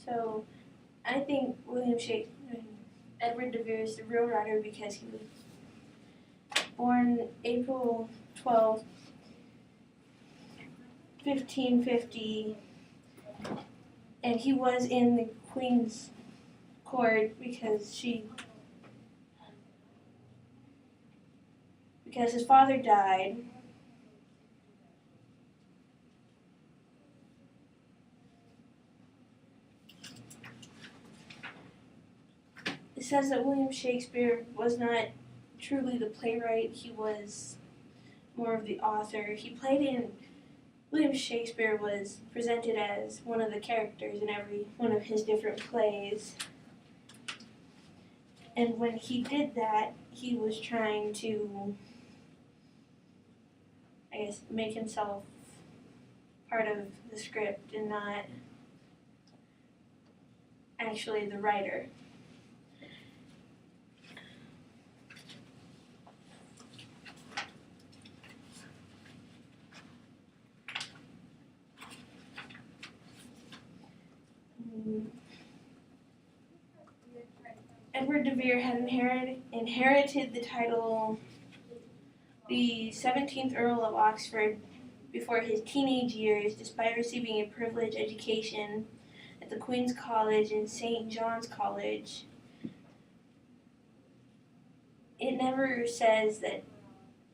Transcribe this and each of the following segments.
So I think Edward de Vere is the real writer because he was born April 12th, 1550, and he was in the Queen's court because his father died. It says that William Shakespeare was not truly the playwright, he was more of the author. William Shakespeare was presented as one of the characters in every one of his different plays. And when he did that, he was trying to, make himself part of the script and not actually the writer. Edward de Vere had inherited the title the 17th Earl of Oxford before his teenage years, despite receiving a privileged education at the Queen's College and St. John's College. It never says that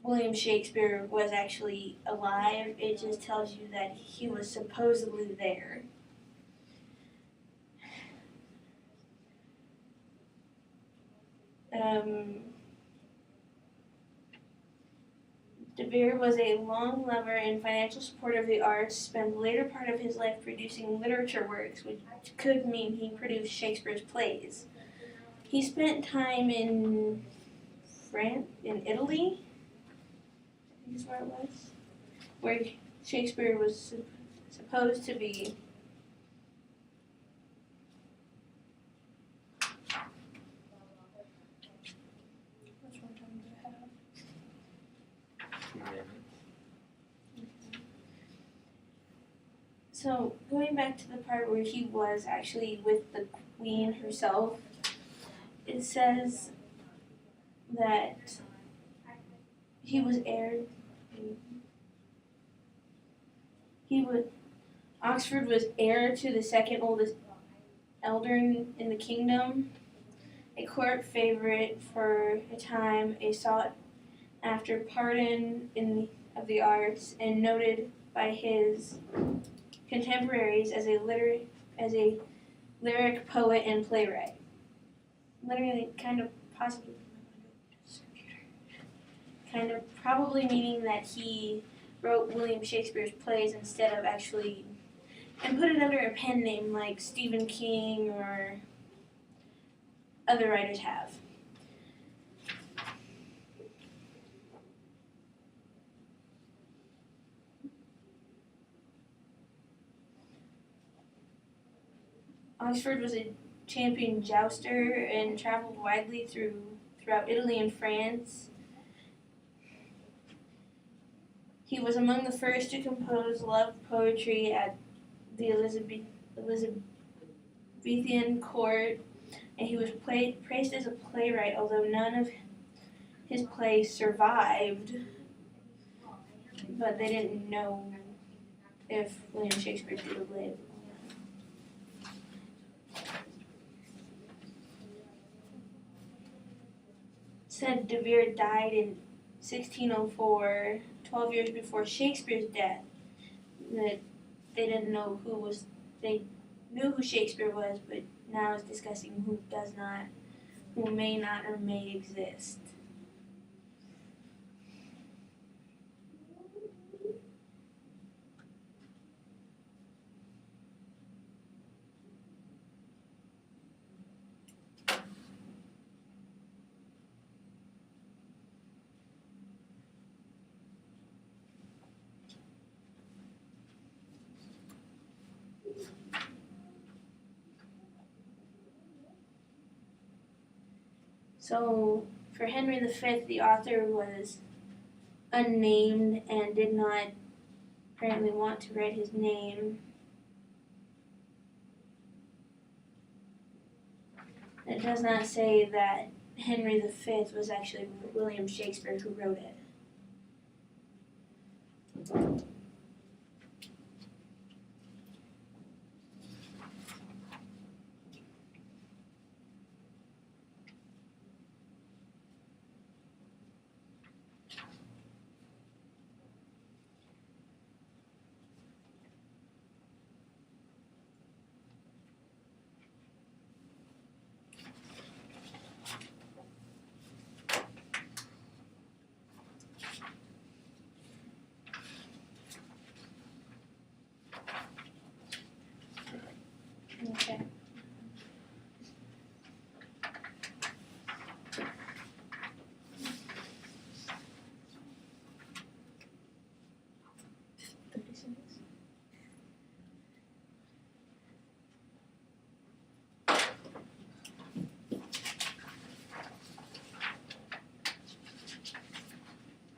William Shakespeare was actually alive, it just tells you that he was supposedly there. De Vere was a long lover and financial supporter of the arts, spent the later part of his life producing literature works, which could mean he produced Shakespeare's plays. He spent time in Italy, I think is where it was, where Shakespeare was supposed to be. So, going back to the part where he was actually with the Queen herself, it says that Oxford was heir to the second oldest elder in the kingdom, a court favorite for a time, a sought after pardon of the arts, and noted by his contemporaries as a lyric poet and playwright. Literally, probably meaning that he wrote William Shakespeare's plays instead of actually, and put it under a pen name like Stephen King or other writers have. Oxford was a champion jouster and traveled widely throughout Italy and France. He was among the first to compose love poetry at the Elizabethan court, and he was praised as a playwright, although none of his plays survived. But they didn't know if William Shakespeare could have lived. Said De Vere died in 1604, 12 years before Shakespeare's death. That they didn't know they knew who Shakespeare was, but now is discussing who may not or may exist. So, for Henry V, the author was unnamed and did not apparently want to write his name. It does not say that Henry V was actually William Shakespeare who wrote it. Okay.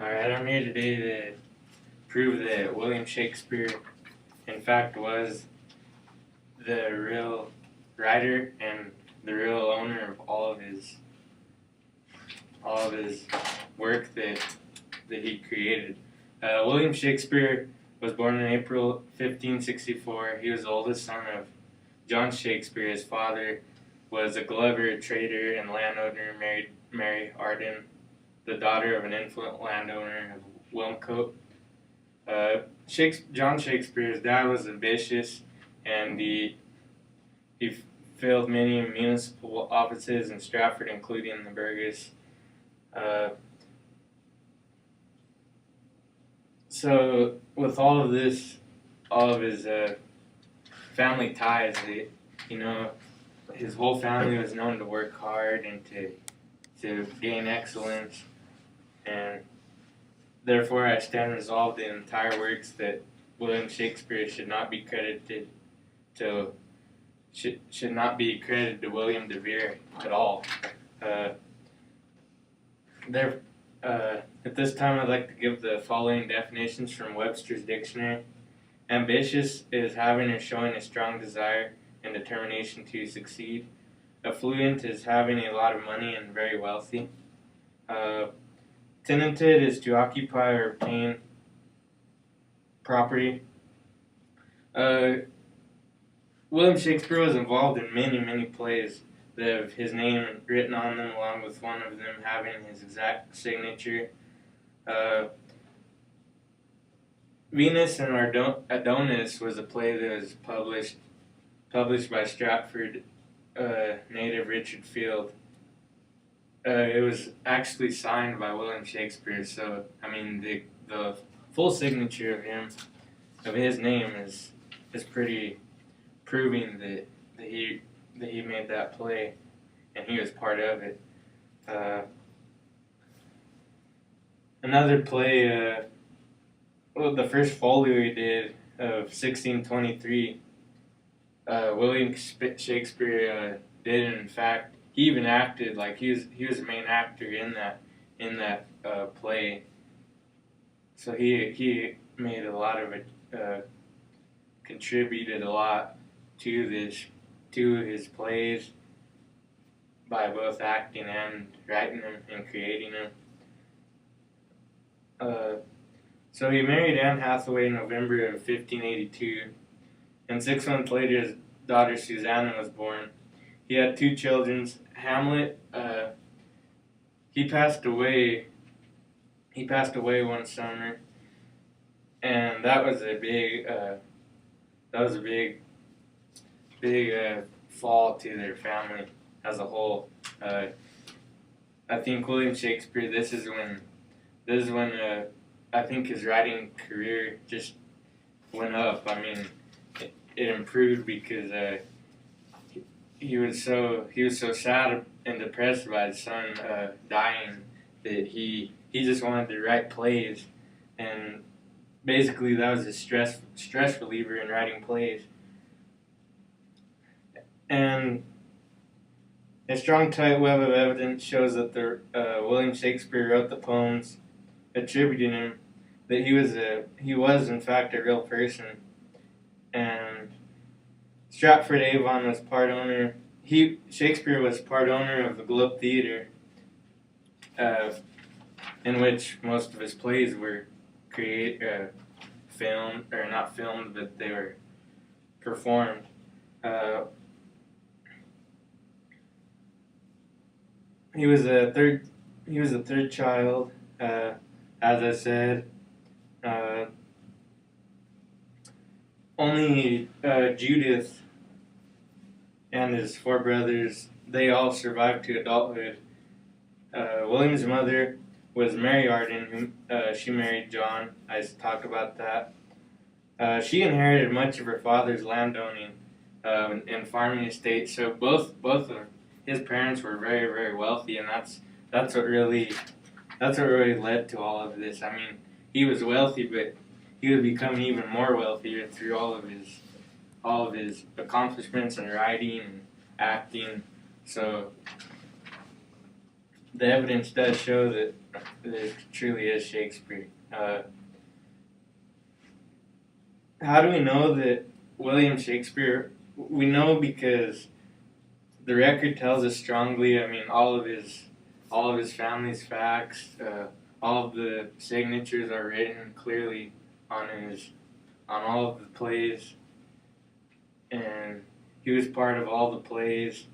Alright, I'm here today to prove that William Shakespeare, in fact, was the real writer and the real owner of all of his work that he created. William Shakespeare was born in April 1564. He was the oldest son of John Shakespeare. His father was a glover, trader, and landowner, married Mary Arden, the daughter of an influential landowner of Wilmcote. John Shakespeare's dad was ambitious, and he filled many municipal offices in Stratford, including the Burgess. So, with all of this, all of his family ties, his whole family was known to work hard and to gain excellence, and therefore I stand resolved in entire works that William Shakespeare should not be credited to William de Vere at all. At this time, I'd like to give the following definitions from Webster's Dictionary. Ambitious is having or showing a strong desire and determination to succeed. Affluent is having a lot of money and very wealthy. Tenanted is to occupy or obtain property. William Shakespeare was involved in many plays that have his name written on them, along with one of them having his exact signature. Venus and Adonis was a play that was published by Stratford native Richard Field. It was actually signed by William Shakespeare, so the full signature of his name is pretty proving that he made that play and he was part of it. Another play, the first folio he did of 1623, William Shakespeare did, in fact, he even acted like he was the main actor in that play. So he made a lot of it, contributed a lot to his plays by both acting and writing them and creating them. So he married Anne Hathaway in November of 1582, and 6 months later his daughter Susanna was born. He had 2 children. Hamlet, he passed away one summer, and that was a big fall to their family as a whole. I think William Shakespeare, this is when I think his writing career just went up. I mean, it improved because he was so sad and depressed by his son dying that he just wanted to write plays, and basically that was his stress reliever in writing plays. And a strong tight web of evidence shows that William Shakespeare wrote the poems, attributing him that he was in fact a real person. And Stratford Avon was part owner. Shakespeare was part owner of the Globe Theater, in which most of his plays were filmed, or not filmed, but they were performed. He was a third child, as I said. Only Judith and his 4 brothers, they all survived to adulthood. William's mother was Mary Arden, who she married John. I talked about that. She inherited much of her father's landowning and farming estate. So both of his parents were very, very wealthy, and that's what really led to all of this. I mean, he was wealthy, but he would become even more wealthier through all of his accomplishments in writing and acting. So the evidence does show that it truly is Shakespeare. How do we know that William Shakespeare? We know because the record tells us strongly. I mean, all of his family's facts, all of the signatures are written clearly on all of the plays, and he was part of all the plays.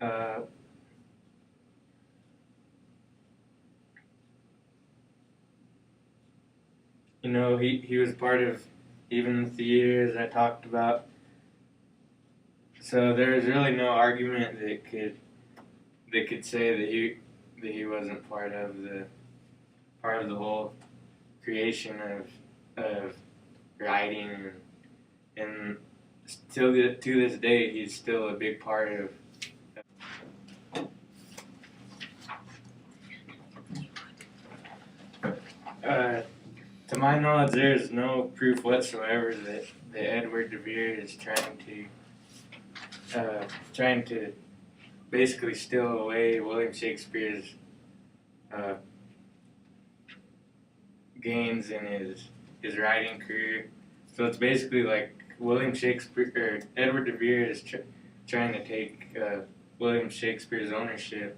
You know, he was part of even the theater, as I talked about. So there's really no argument that could say that he wasn't part of the whole creation of writing, and still to this day he's still a big part of. To my knowledge, there is no proof whatsoever that Edward de Vere is trying to basically steal away William Shakespeare's gains in his writing career. So it's basically like Edward de Vere is trying to take William Shakespeare's ownership,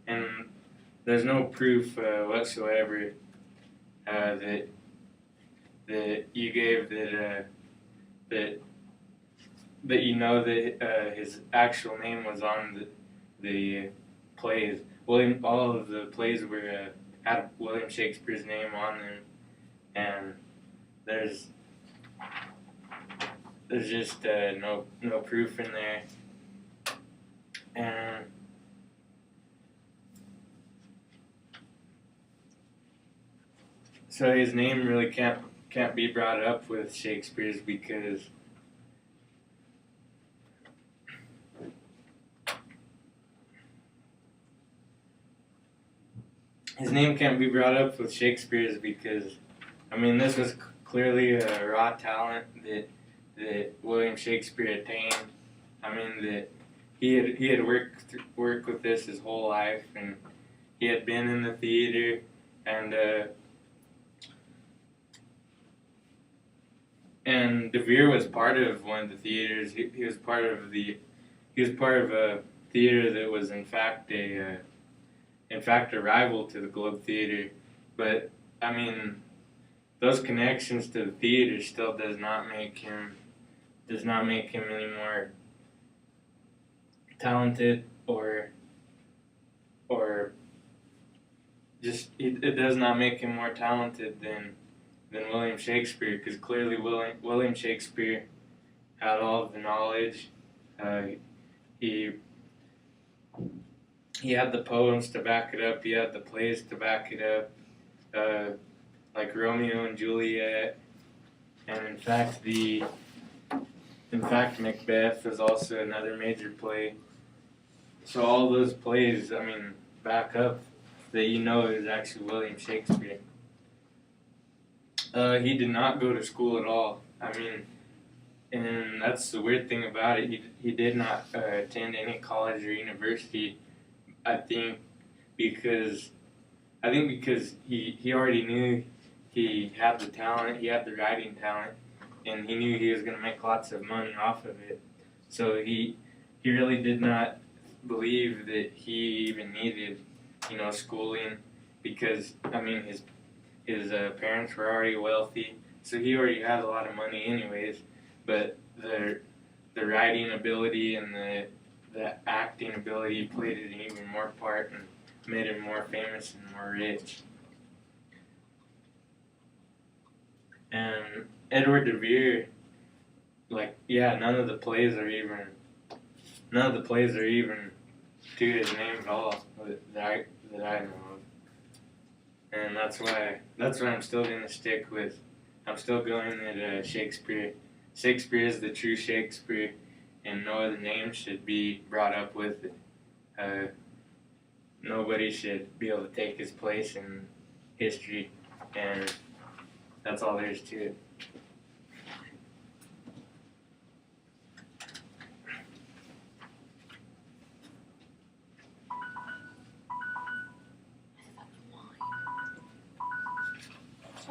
and there's no proof whatsoever that you gave that you know that his actual name was on the plays. All of the plays were had William Shakespeare's name on them, and there's just no proof in there, and so his name really can't be brought up with Shakespeare's because I mean, this was clearly a raw talent that William Shakespeare attained. I mean, that he had worked with this his whole life, and he had been in the theater, and De Vere was part of one of the theaters. He was part of a theater that was in fact a rival to the Globe Theater. But I mean, those connections to the theater still does not make him any more talented, or just it does not make him more talented than William Shakespeare, because clearly William Shakespeare had all of the knowledge. He had the poems to back it up. He had the plays to back it up, like Romeo and Juliet, and in fact Macbeth was also another major play. So all those plays, I mean, back up that you know is actually William Shakespeare. He did not go to school at all. I mean, and that's the weird thing about it. He did not attend any college or university. I think because he already knew he had the talent, he had the writing talent, and he knew he was going to make lots of money off of it. So he he really did not believe that he even needed, schooling, because I mean his parents were already wealthy, so he already had a lot of money anyways. But the writing ability and the acting ability played an even more part and made him more famous and more rich. And Edward de Vere, none of the plays are even to his name at all that I know of. And that's why I'm still gonna stick with. I'm still going at Shakespeare. Shakespeare is the true Shakespeare, and no other name should be brought up with it. Nobody should be able to take his place in history, and that's all there is to it.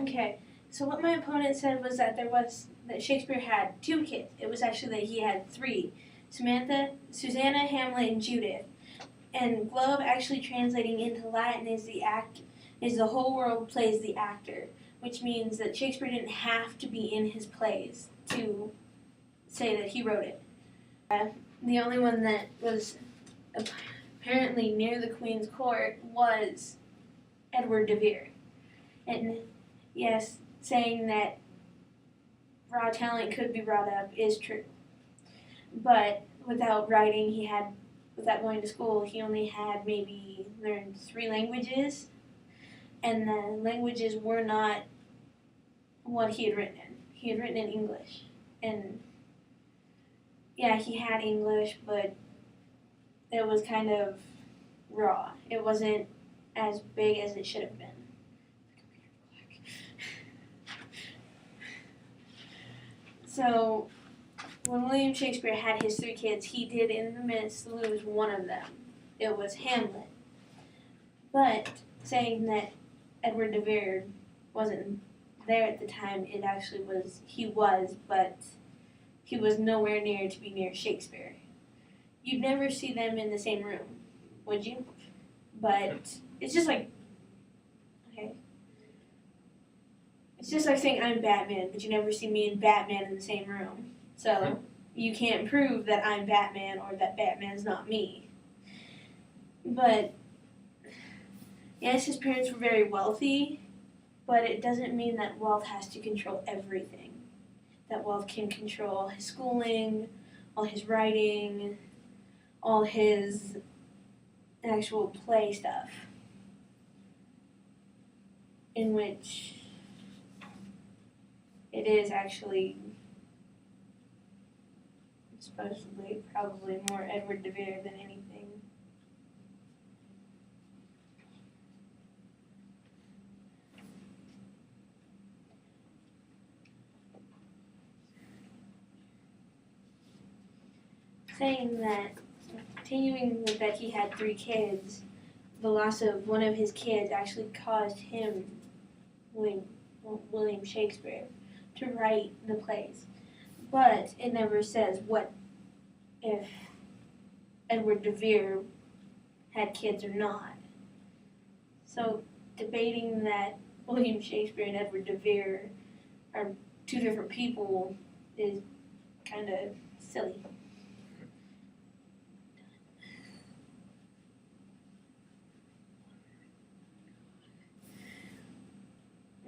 Okay, so what my opponent said was that that Shakespeare had 2 kids. It was actually that he had 3: Susanna, Hamlet, and Judith. And Globe actually translating into Latin is the whole world plays the actor, which means that Shakespeare didn't have to be in his plays to say that he wrote it. The only one that was apparently near the Queen's court was Edward de Vere. And yes, saying that raw talent could be brought up is true. But without writing, without going to school, he only had maybe learned 3 languages, and the languages were not what he had written in. He had written in English. And yeah, he had English, but it was kind of raw. It wasn't as big as it should have been. So, when William Shakespeare had his 3 kids, he did in the midst lose one of them. It was Hamlet. But saying that Edward de Vere wasn't there at the time, it actually was, but he was nowhere near to be near Shakespeare. You'd never see them in the same room, would you? But it's just like, okay. It's just like saying I'm Batman, but you never see me and Batman in the same room. So you can't prove that I'm Batman or that Batman's not me. But yes, his parents were very wealthy, but it doesn't mean that wealth has to control everything. That wealth can control his schooling, all his writing, all his actual play stuff. In which it is actually supposedly probably more Edward de Vere than anything. Saying that, continuing with that he had 3 kids, the loss of one of his kids actually caused him, William Shakespeare, to write the plays. But it never says what if Edward de Vere had kids or not. So debating that William Shakespeare and Edward de Vere are 2 different people is kind of silly.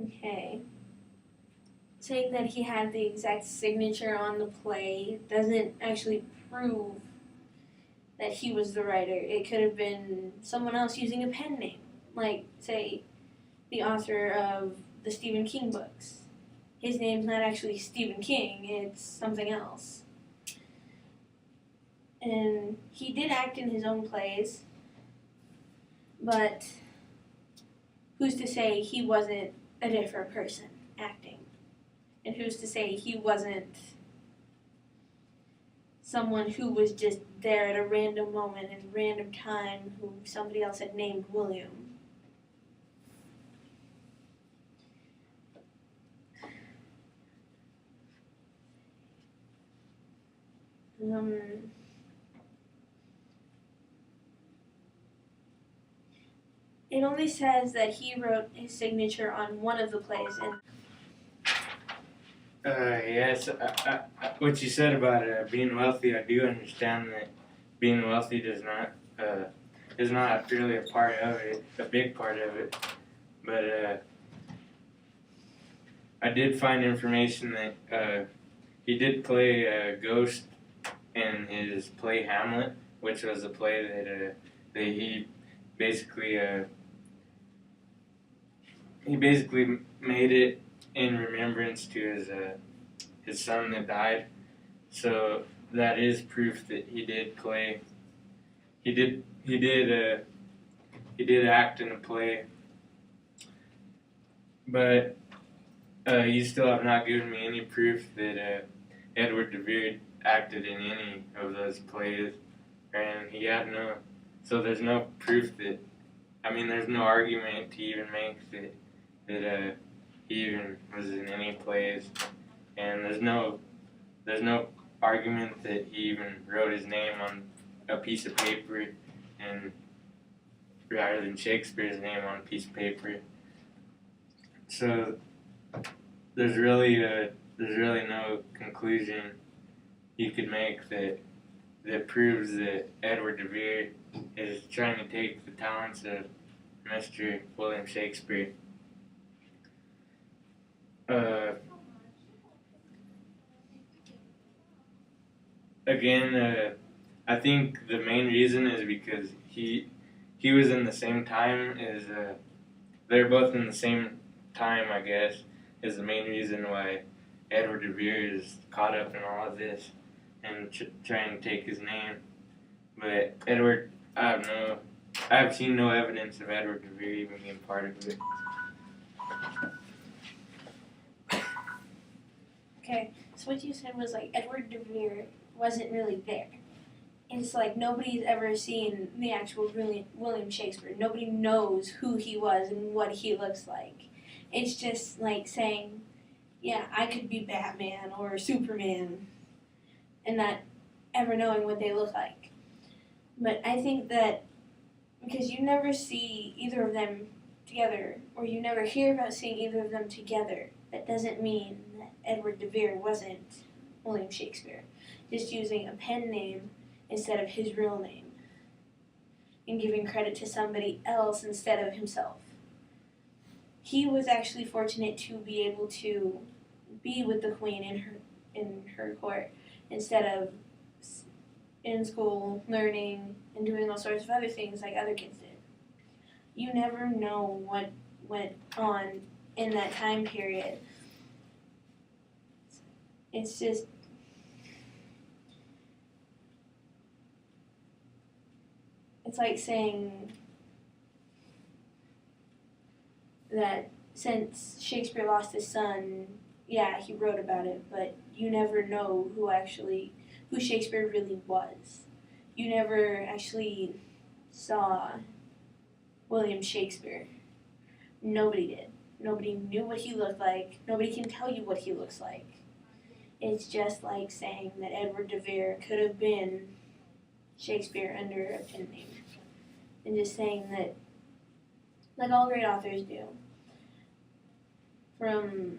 Okay. Saying that he had the exact signature on the play doesn't actually prove that he was the writer. It could have been someone else using a pen name, like, say, the author of the Stephen King books. His name's not actually Stephen King, it's something else. And he did act in his own plays, but who's to say he wasn't a different person acting? And who's to say he wasn't someone who was just there at a random moment and random time who somebody else had named William? it only says that he wrote his signature on one of the plays, and yes, what you said about being wealthy, I do understand that being wealthy is not really a part of it, a big part of it. But I did find information that he did play a ghost in his play Hamlet, which was a play that he basically made it in remembrance to his son that died. So that is proof that he did play. He did act in a play, but you still have not given me any proof that Edward de Vere acted in any of those plays, and he had no. So there's no proof that. I mean, there's no argument to even make that he even was in any plays, and there's no argument that he even wrote his name on a piece of paper, and rather than Shakespeare's name on a piece of paper. So there's really no conclusion you could make that proves that Edward de Vere is trying to take the talents of Mr. William Shakespeare. Again, I think the main reason is because he was in the same time as they're both in the same time, I guess, is the main reason why Edward de Vere is caught up in all of this and trying to take his name. But Edward, I have seen no evidence of Edward de Vere even being part of it. okay, so what you said was like Edward de Vere wasn't really there. It's like nobody's ever seen the actual William Shakespeare. Nobody knows who he was and what he looks like. It's just like saying, yeah, I could be Batman or Superman, and not ever knowing what they look like. But I think that because you never see either of them together, or you never hear about seeing either of them together, that doesn't mean that Edward de Vere wasn't William Shakespeare. Just using a pen name instead of his real name, and giving credit to somebody else instead of himself. He was actually fortunate to be able to be with the Queen in her court instead of in school, learning, and doing all sorts of other things like other kids did. You never know what went on in that time period. It's just it's like saying that since Shakespeare lost his son, yeah, he wrote about it, but you never know who Shakespeare really was. You never actually saw William Shakespeare. Nobody did. Nobody knew what he looked like. Nobody can tell you what he looks like. It's just like saying that Edward de Vere could have been Shakespeare under a pen name. And just saying that, like all great authors do, from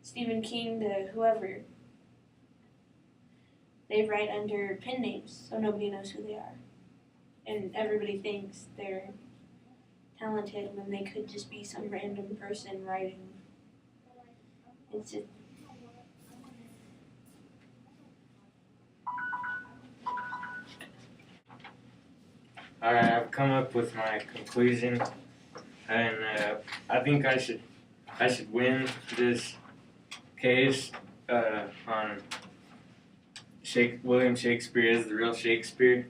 Stephen King to whoever, they write under pen names, so nobody knows who they are. And everybody thinks they're talented when they could just be some random person writing. It's just... Alright, I've come up with my conclusion, and I think I should win this case on William Shakespeare is the real Shakespeare,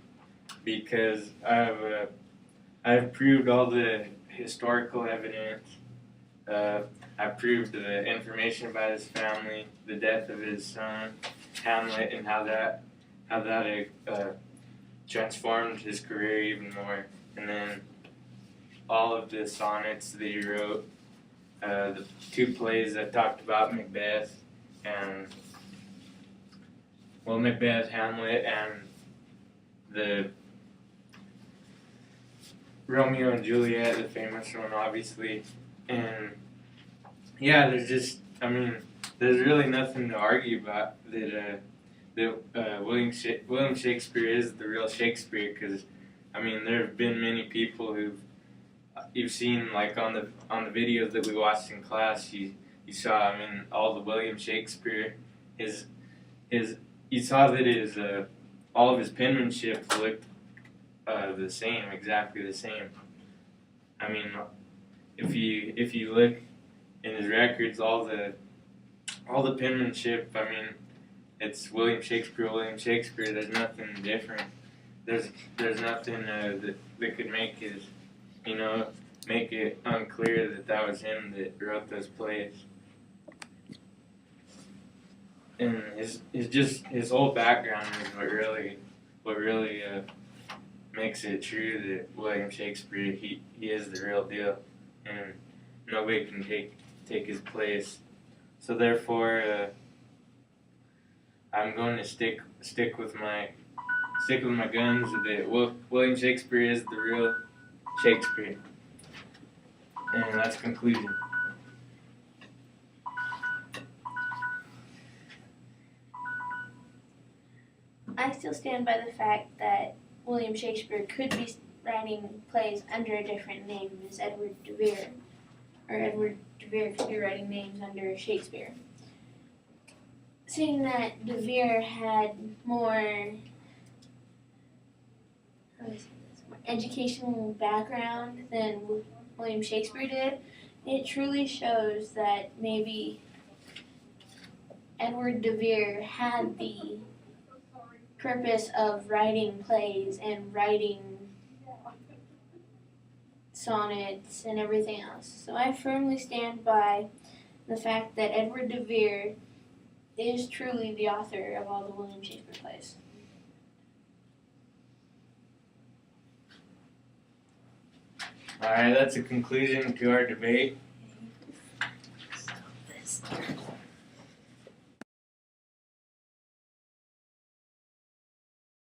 because I've proved all the historical evidence. I've proved the information about his family, the death of his son, Hamlet, and how that transformed his career even more. And then all of the sonnets that he wrote, the two plays that talked about Macbeth, Macbeth, Hamlet, and Romeo and Juliet, the famous one, obviously, and yeah, there's really nothing to argue about that William Shakespeare is the real Shakespeare, because there have been many people you've seen, like on the videos that we watched in class. You saw, all the William Shakespeare, you saw that all of his penmanship looked the same, exactly the same. If you look in his records, all the penmanship, it's William Shakespeare, William Shakespeare. There's nothing different. There's nothing that could make make it unclear that was him that wrote those plays. And his whole background is what really makes it true that William Shakespeare, he is the real deal, and nobody can take his place. So therefore, I'm going to stick with my guns that William Shakespeare is the real Shakespeare, and that's conclusion. I still stand by the fact that William Shakespeare could be writing plays under a different name as Edward de Vere, or Edward de Vere could be writing names under Shakespeare. Saying that de Vere had more educational background than William Shakespeare did, it truly shows that maybe Edward de Vere had the purpose of writing plays and writing sonnets and everything else. So I firmly stand by the fact that Edward de Vere is truly the author of all the William Shakespeare plays. Alright, that's a conclusion to our debate.